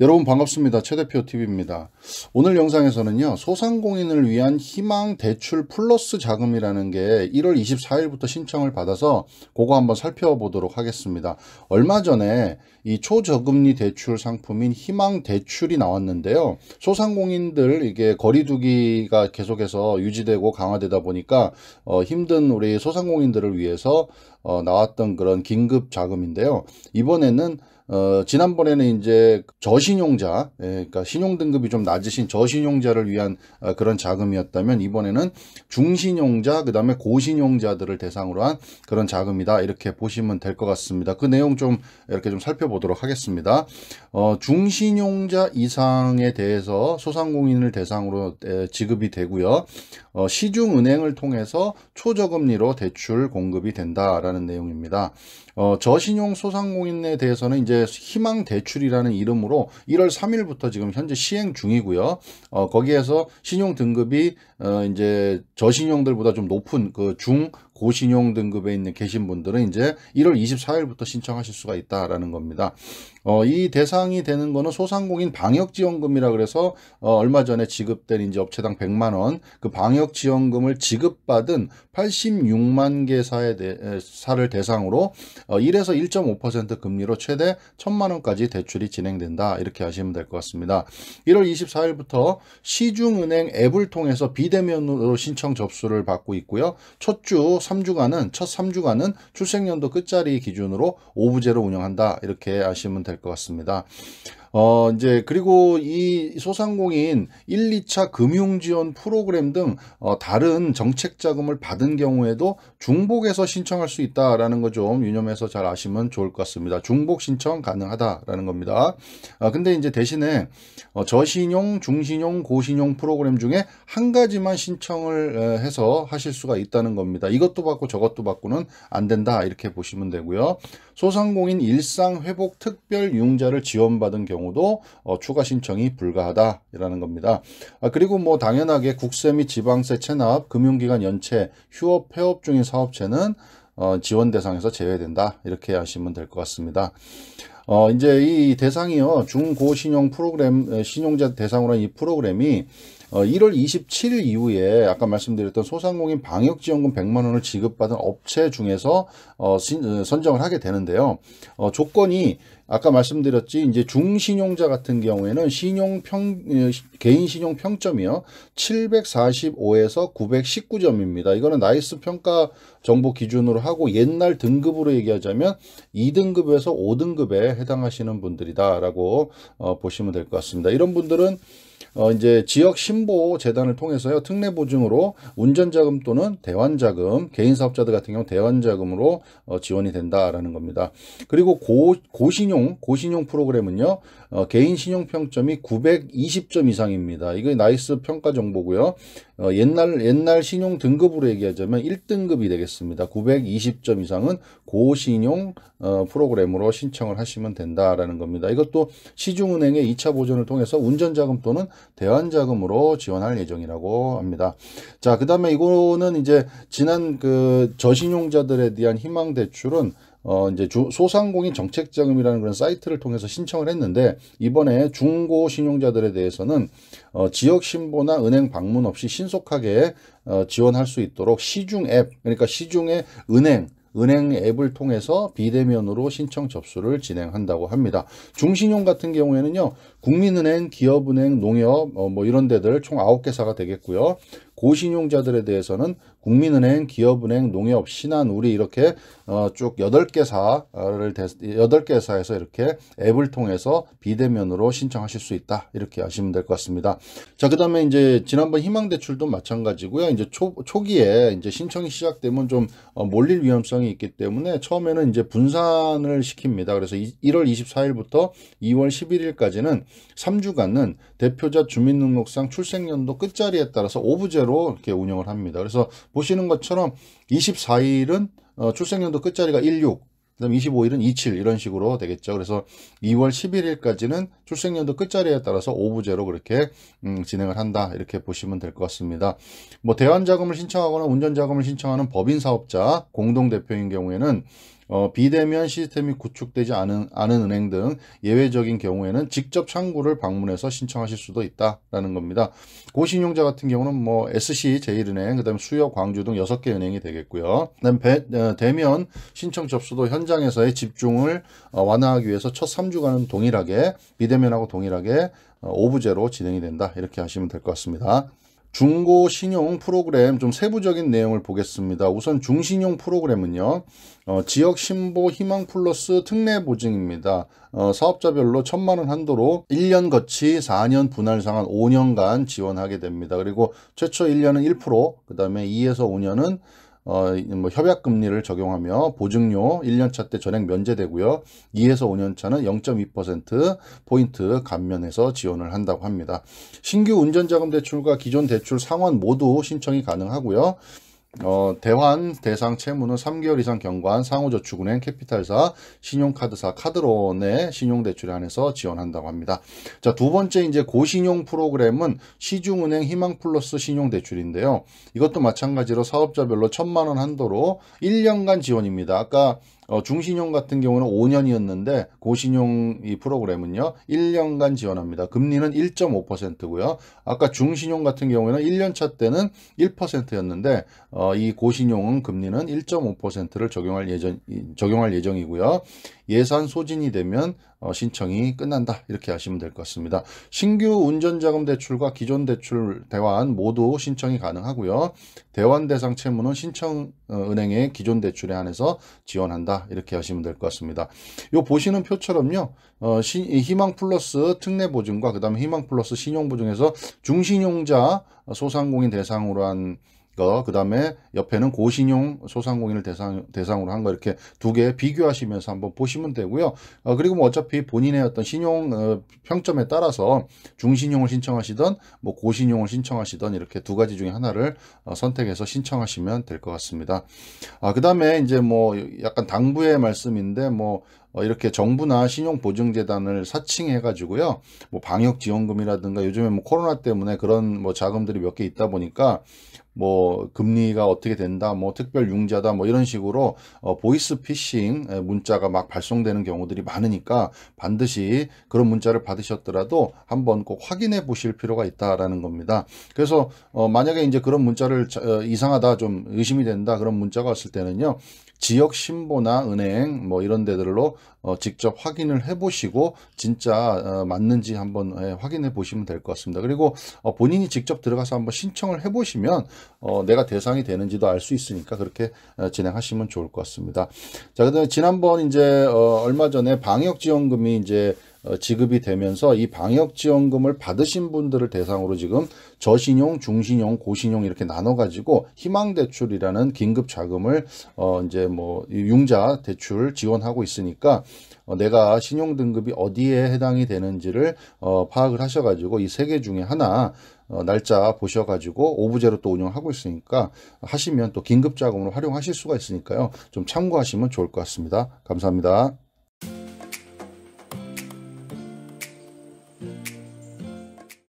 여러분 반갑습니다. 최대표 TV입니다. 오늘 영상에서는요, 소상공인을 위한 희망 대출 플러스 자금이라는 게 1월 24일부터 신청을 받아서 그거 한번 살펴보도록 하겠습니다. 얼마 전에 이 초저금리 대출 상품인 희망 대출이 나왔는데요. 소상공인들 이게 거리두기가 계속해서 유지되고 강화되다 보니까 힘든 우리 소상공인들을 위해서 나왔던 그런 긴급 자금인데요. 이번에는 지난번에는 이제 저신용자, 그러니까 신용 등급이 좀 낮으신 저신용자를 위한 그런 자금이었다면, 이번에는 중신용자, 그 다음에 고신용자들을 대상으로 한 그런 자금이다, 이렇게 보시면 될 것 같습니다. 그 내용 좀 이렇게 좀 살펴보도록 하겠습니다. 중신용자 이상에 대해서 소상공인을 대상으로 지급이 되고요. 시중은행을 통해서 초저금리로 대출 공급이 된다라는 내용입니다. 저신용 소상공인에 대해서는 이제 희망 대출이라는 이름으로 1월 3일부터 지금 현재 시행 중이고요. 거기에서 신용 등급이 이제 저신용들보다 좀 높은 그 고신용 등급에 계신 분들은 이제 1월 24일부터 신청하실 수가 있다라는 겁니다. 이 대상이 되는 거는 소상공인 방역지원금이라 그래서 얼마 전에 지급된 이제 업체당 100만 원, 그 방역지원금을 지급받은 86만 개 사를 대상으로 1에서 1.5% 금리로 최대 1,000만 원까지 대출이 진행된다, 이렇게 하시면 될 것 같습니다. 1월 24일부터 시중은행 앱을 통해서 비대면으로 신청 접수를 받고 있고요. 첫 3주간은 출생연도 끝자리 기준으로 오부제로 운영한다, 이렇게 아시면 될 것 같습니다. 이제 그리고 이 소상공인 1, 2차 금융지원 프로그램 등 다른 정책 자금을 받은 경우에도 중복해서 신청할 수 있다라는 거 좀 유념해서 잘 아시면 좋을 것 같습니다. 중복 신청 가능하다라는 겁니다. 근데 이제 대신에 저신용, 중신용, 고신용 프로그램 중에 한 가지만 신청을 해서 하실 수가 있다는 겁니다. 이것도 받고 저것도 받고는 안 된다, 이렇게 보시면 되고요. 소상공인 일상회복 특별 융자를 지원받은 경우도 추가 신청이 불가하다라는 겁니다. 그리고 뭐 당연하게 국세 및 지방세 체납, 금융기관 연체, 휴업, 폐업 중인 사업체는 지원 대상에서 제외된다, 이렇게 하시면 될 것 같습니다. 이제 이 대상이요, 중고신용 프로그램, 신용자 대상으로 한 이 프로그램이 1월 27일 이후에 아까 말씀드렸던 소상공인 방역지원금 100만 원을 지급받은 업체 중에서 선정을 하게 되는데요. 조건이 아까 말씀드렸지, 이제 중신용자 같은 경우에는 개인 신용 평점이요, 745에서 919점입니다. 이거는 나이스 평가 정보 기준으로 하고, 옛날 등급으로 얘기하자면 2등급에서 5등급에 해당하시는 분들이다라고 보시면 될 것 같습니다. 이런 분들은 이제 지역 신보 재단을 통해서요, 특례 보증으로 운전자금 또는 대환자금, 개인 사업자들 같은 경우 대환자금으로 지원이 된다라는 겁니다. 그리고 고신용 프로그램은요, 개인 신용 평점이 920점 이상입니다. 이게 나이스 평가 정보고요. 옛날 신용 등급으로 얘기하자면 1등급이 되겠습니다. 920점 이상은 고신용 프로그램으로 신청을 하시면 된다라는 겁니다. 이것도 시중은행의 2차 보전을 통해서 운전자금 또는 대환자금으로 지원할 예정이라고 합니다. 자, 그 다음에 이거는 이제 지난 그 저신용자들에 대한 희망 대출은 이제 소상공인 정책자금이라는 그런 사이트를 통해서 신청을 했는데, 이번에 중고 신용자들에 대해서는 지역 신보나 은행 방문 없이 신속하게 지원할 수 있도록 시중 앱, 그러니까 시중의 은행 앱을 통해서 비대면으로 신청 접수를 진행한다고 합니다. 중신용 같은 경우에는요, 국민은행, 기업은행, 농협 뭐 이런 데들 총 9개사가 되겠고요. 고신용자들에 대해서는 국민은행, 기업은행, 농협, 신한, 우리 이렇게 쭉 8개사에서 이렇게 앱을 통해서 비대면으로 신청하실 수 있다, 이렇게 아시면 될 것 같습니다. 자, 그 다음에 이제 지난번 희망대출도 마찬가지고요. 이제 초기에 이제 신청이 시작되면 좀 몰릴 위험성이 있기 때문에 처음에는 이제 분산을 시킵니다. 그래서 1월 24일부터 2월 11일까지는 3주간은 대표자 주민등록상 출생연도 끝자리에 따라서 오부제로 이렇게 운영을 합니다. 그래서 보시는 것처럼 24일은 출생연도 끝자리가 16, 그다음 25일은 27 이런 식으로 되겠죠. 그래서 2월 11일까지는 출생연도 끝자리에 따라서 오부제로 그렇게 진행을 한다, 이렇게 보시면 될 것 같습니다. 뭐 대환자금을 신청하거나 운전자금을 신청하는 법인 사업자, 공동대표인 경우에는 비대면 시스템이 구축되지 않은 은행 등 예외적인 경우에는 직접 창구를 방문해서 신청하실 수도 있다라는 겁니다. 고신용자 같은 경우는 뭐 SC, 제일은행, 그다음에 수여, 광주 등 6개 은행이 되겠고요. 그다음 대면 신청 접수도 현장에서의 집중을 완화하기 위해서 첫 3주간은 동일하게 비대면하고 동일하게 오브제로 진행이 된다. 이렇게 하시면 될 것 같습니다. 중고 신용 프로그램 좀 세부적인 내용을 보겠습니다. 우선 중신용 프로그램은요, 지역 신보 희망 플러스 특례 보증입니다. 사업자별로 1,000만 원 한도로 1년 거치 4년 분할 상한 5년간 지원하게 됩니다. 그리고 최초 1년은 1%, 그 다음에 2에서 5년은 뭐 협약 금리를 적용하며 보증료 1년차 때 전액 면제되고요. 2에서 5년차는 0.2% 포인트 감면해서 지원을 한다고 합니다. 신규 운전자금 대출과 기존 대출 상환 모두 신청이 가능하고요. 대환 대상 채무는 3개월 이상 경과한 상호저축은행, 캐피탈사, 신용카드사, 카드론의 신용대출에 한해서 지원한다고 합니다. 자, 두 번째 이제 고신용 프로그램은 시중은행 희망플러스 신용대출인데요. 이것도 마찬가지로 사업자별로 1,000만 원 한도로 1년간 지원입니다. 아까 중신용 같은 경우는 5년이었는데 고신용 이 프로그램은요 1년간 지원합니다. 금리는 1.5%고요. 아까 중신용 같은 경우에는 1년차 때는 1%였는데 이 고신용은 금리는 1.5%를 적용할 예정이고요. 예산 소진이 되면 신청이 끝난다. 이렇게 하시면 될 것 같습니다. 신규 운전자금 대출과 기존 대출 대환 모두 신청이 가능하고요. 대환 대상 채무는 신청 은행의 기존 대출에 한해서 지원한다. 이렇게 하시면 될 것 같습니다. 요 보시는 표처럼요. 희망 플러스 특례 보증과 그 다음에 희망 플러스 신용 보증에서 중신용자 소상공인 대상으로 한 그 다음에 옆에는 고신용 소상공인을 대상으로 한 거 이렇게 두 개 비교하시면서 한번 보시면 되고요. 그리고 뭐 어차피 본인의 어떤 신용 평점에 따라서 중신용을 신청하시던 뭐 고신용을 신청하시던 이렇게 두 가지 중에 하나를 선택해서 신청하시면 될 것 같습니다. 그 다음에 이제 뭐 약간 당부의 말씀인데 뭐 이렇게 정부나 신용보증재단을 사칭해 가지고요. 뭐 방역지원금이라든가 요즘에 뭐 코로나 때문에 그런 뭐 자금들이 몇 개 있다 보니까 뭐 금리가 어떻게 된다, 뭐 특별 융자다, 뭐 이런 식으로 보이스 피싱 문자가 막 발송되는 경우들이 많으니까 반드시 그런 문자를 받으셨더라도 한번 꼭 확인해 보실 필요가 있다라는 겁니다. 그래서 만약에 이제 그런 문자를 이상하다, 좀 의심이 된다 그런 문자가 왔을 때는요. 지역 신보나 은행 뭐 이런 데들로 직접 확인을 해 보시고 진짜 맞는지 한번 확인해 보시면 될 것 같습니다. 그리고 본인이 직접 들어가서 한번 신청을 해 보시면 내가 대상이 되는지도 알 수 있으니까 그렇게 진행하시면 좋을 것 같습니다. 자, 그다음에 지난번 이제 얼마 전에 방역지원금이 이제 지급이 되면서 이 방역지원금을 받으신 분들을 대상으로 지금 저신용, 중신용, 고신용 이렇게 나눠가지고 희망대출이라는 긴급자금을 이제 뭐 융자 대출 지원하고 있으니까 내가 신용등급이 어디에 해당이 되는지를 파악을 하셔가지고 이 세 개 중에 하나 날짜 보셔가지고 오브제로 또 운영하고 있으니까 하시면 또 긴급자금으로 활용하실 수가 있으니까요. 좀 참고하시면 좋을 것 같습니다. 감사합니다.